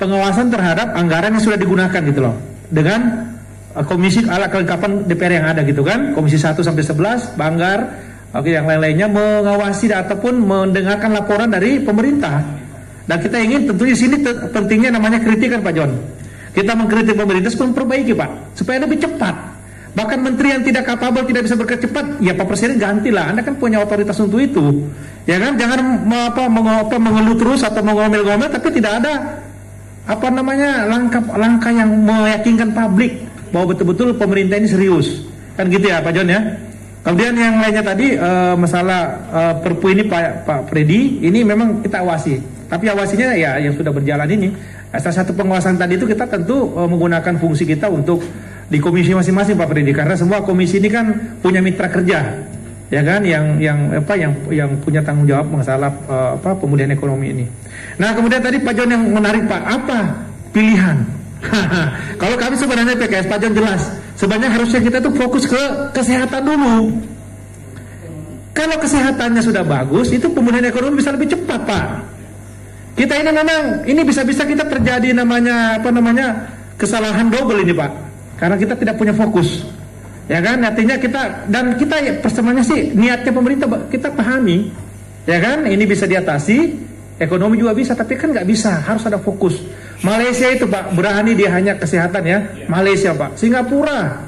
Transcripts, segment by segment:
pengawasan terhadap anggaran yang sudah digunakan gitu loh. Dengan komisi alat kelengkapan DPR yang ada gitu kan, komisi 1 sampai 11, Banggar, oke, yang lain-lainnya mengawasi ataupun mendengarkan laporan dari pemerintah. Dan kita ingin tentunya sini pentingnya namanya kritikan Pak John. Kita mengkritik pemerintah supaya memperbaiki Pak, supaya lebih cepat. Bahkan menteri yang tidak kapabel, tidak bisa bekerja cepat, ya Pak Presiden gantilah. Anda kan punya otoritas untuk itu, ya kan? Jangan mengeluh terus atau mengomel-ngomel, tapi tidak ada langkah yang meyakinkan publik bahwa betul-betul pemerintah ini serius, kan gitu ya Pak John ya. Kemudian yang lainnya tadi masalah Perpu ini Pak Freddy, ini memang kita awasi. Tapi awasinya ya yang sudah berjalan ini. Salah satu pengawasan tadi itu kita tentu menggunakan fungsi kita untuk di komisi masing-masing Pak Freddy, karena semua komisi ini kan punya mitra kerja, ya kan, yang punya tanggung jawab masalah pemulihan ekonomi ini. Nah kemudian tadi Pak John yang menarik Pak, apa pilihan? Kalau kami sebenarnya PKS Pak John jelas, sebenarnya harusnya kita tuh fokus ke kesehatan dulu. Kalau kesehatannya sudah bagus, itu pemulihan ekonomi bisa lebih cepat Pak. Kita ini memang ini bisa-bisa kita terjadi kesalahan double ini Pak, karena kita tidak punya fokus, ya kan. Artinya kita ya, persamanya sih niatnya pemerintah kita pahami, ya kan. Ini bisa diatasi, ekonomi juga bisa, tapi kan nggak bisa, harus ada fokus. Malaysia itu Pak berani dia hanya kesehatan ya, Malaysia Pak. Singapura,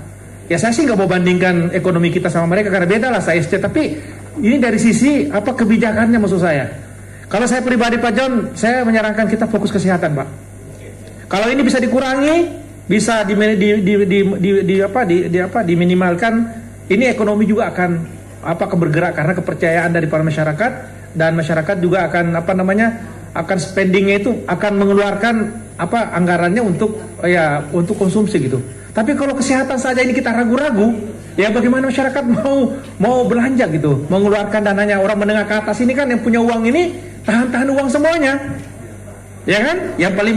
ya saya sih nggak mau bandingkan ekonomi kita sama mereka karena beda lah saya SC, tapi ini dari sisi kebijakannya maksud saya. Kalau saya pribadi Pak John, saya menyarankan kita fokus kesehatan Pak. Kalau ini bisa dikurangi, bisa diminimalkan, ini ekonomi juga akan bergerak karena kepercayaan dari para masyarakat, dan masyarakat juga akan spendingnya itu akan mengeluarkan anggarannya untuk konsumsi gitu. Tapi kalau kesehatan saja ini kita ragu-ragu, ya bagaimana masyarakat mau belanja gitu, mengeluarkan dananya. Orang menengah ke atas ini kan yang punya uang ini tahan uang semuanya, ya kan. Yang paling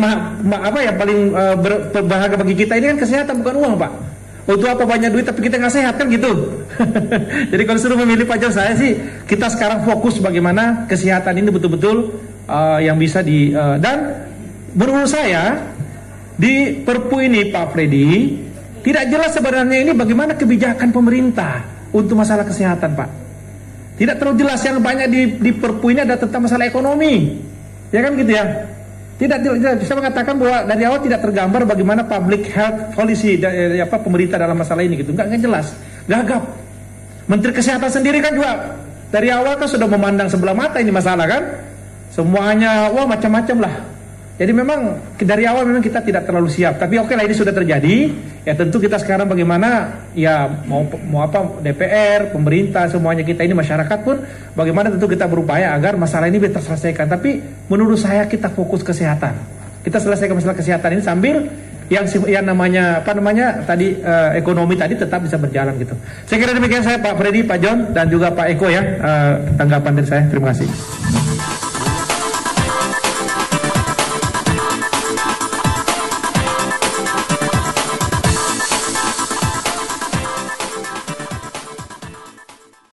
berbahagia bagi kita ini kan kesehatan, bukan uang Pak. Untuk apa banyak duit tapi kita nggak sehat kan gitu. Jadi kalau suruh memilih Pak John, saya sih kita sekarang fokus bagaimana kesehatan ini betul-betul yang bisa dan menurut saya di Perpu ini Pak Freddy tidak jelas sebenarnya ini bagaimana kebijakan pemerintah untuk masalah kesehatan Pak. Tidak terlalu jelas. Yang banyak di Perpu ini ada tentang masalah ekonomi, ya kan gitu ya. Tidak bisa mengatakan bahwa dari awal tidak tergambar bagaimana public health policy pemerintah dalam masalah ini gitu. Enggak jelas, gagap. Menteri Kesehatan sendiri kan juga dari awal kan sudah memandang sebelah mata ini masalah kan. Semuanya macam-macam lah. Jadi memang dari awal memang kita tidak terlalu siap. Tapi oke lah, ini sudah terjadi. Ya tentu kita sekarang bagaimana ya mau DPR, pemerintah, semuanya kita ini masyarakat pun bagaimana tentu kita berupaya agar masalah ini bisa terselesaikan. Tapi menurut saya kita fokus kesehatan. Kita selesaikan masalah kesehatan ini sambil yang namanya tadi ekonomi tadi tetap bisa berjalan gitu. Saya kira demikian saya Pak Freddy, Pak John dan juga Pak Eko ya tanggapan dari saya. Terima kasih.